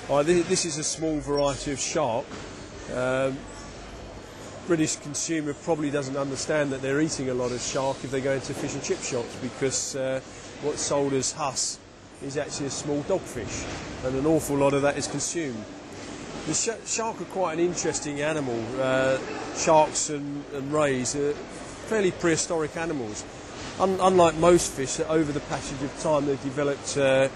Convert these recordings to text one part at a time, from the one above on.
This is a small variety of shark. British consumer probably doesn't understand that they're eating a lot of shark if they go into fish and chip shops, because what's sold as huss is actually a small dogfish, and an awful lot of that is consumed. The shark are quite an interesting animal. Sharks and rays are fairly prehistoric animals. Unlike most fish, over the passage of time they've developed a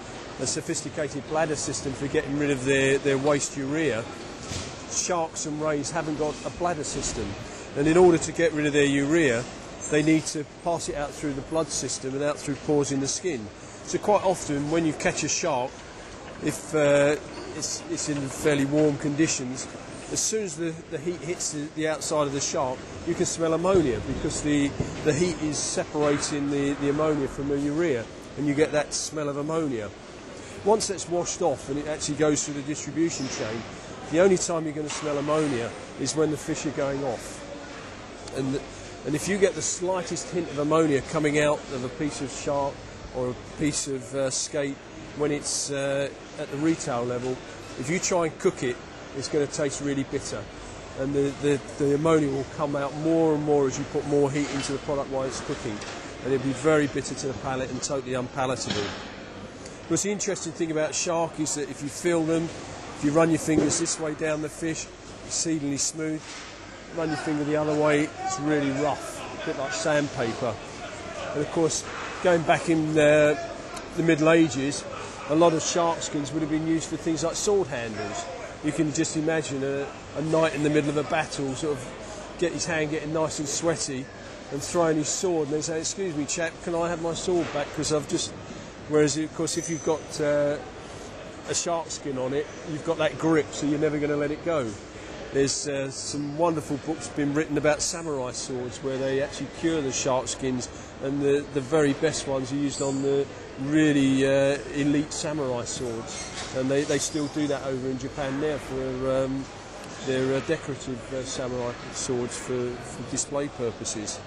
sophisticated bladder system for getting rid of their waste urea. Sharks and rays haven't got a bladder system, and in order to get rid of their urea they need to pass it out through the blood system and out through pores in the skin. So quite often when you catch a shark, if it's in fairly warm conditions, as soon as the heat hits the outside of the shark, you can smell ammonia, because the heat is separating the ammonia from the urea, and you get that smell of ammonia. Once that's washed off and it actually goes through the distribution chain, the only time you're going to smell ammonia is when the fish are going off. And if you get the slightest hint of ammonia coming out of a piece of shark or a piece of skate when it's at the retail level, if you try and cook it, it's going to taste really bitter. And the ammonia will come out more and more as you put more heat into the product while it's cooking. And it'll be very bitter to the palate and totally unpalatable. What's the interesting thing about shark is that if you feel them, if you run your fingers this way down the fish, exceedingly smooth. Run your finger the other way, it's really rough, a bit like sandpaper. And of course, going back in the Middle Ages, a lot of shark skins would have been used for things like sword handles. You can just imagine a knight in the middle of a battle sort of get his hand getting nice and sweaty and throwing his sword, and they say, "Excuse me chap, can I have my sword back, because I've just..." Whereas of course if you've got a shark skin on it, you've got that grip, so you're never going to let it go. There's some wonderful books been written about samurai swords where they actually cure the shark skins, and the very best ones are used on the really elite samurai swords, and they still do that over in Japan now for their decorative samurai swords for display purposes.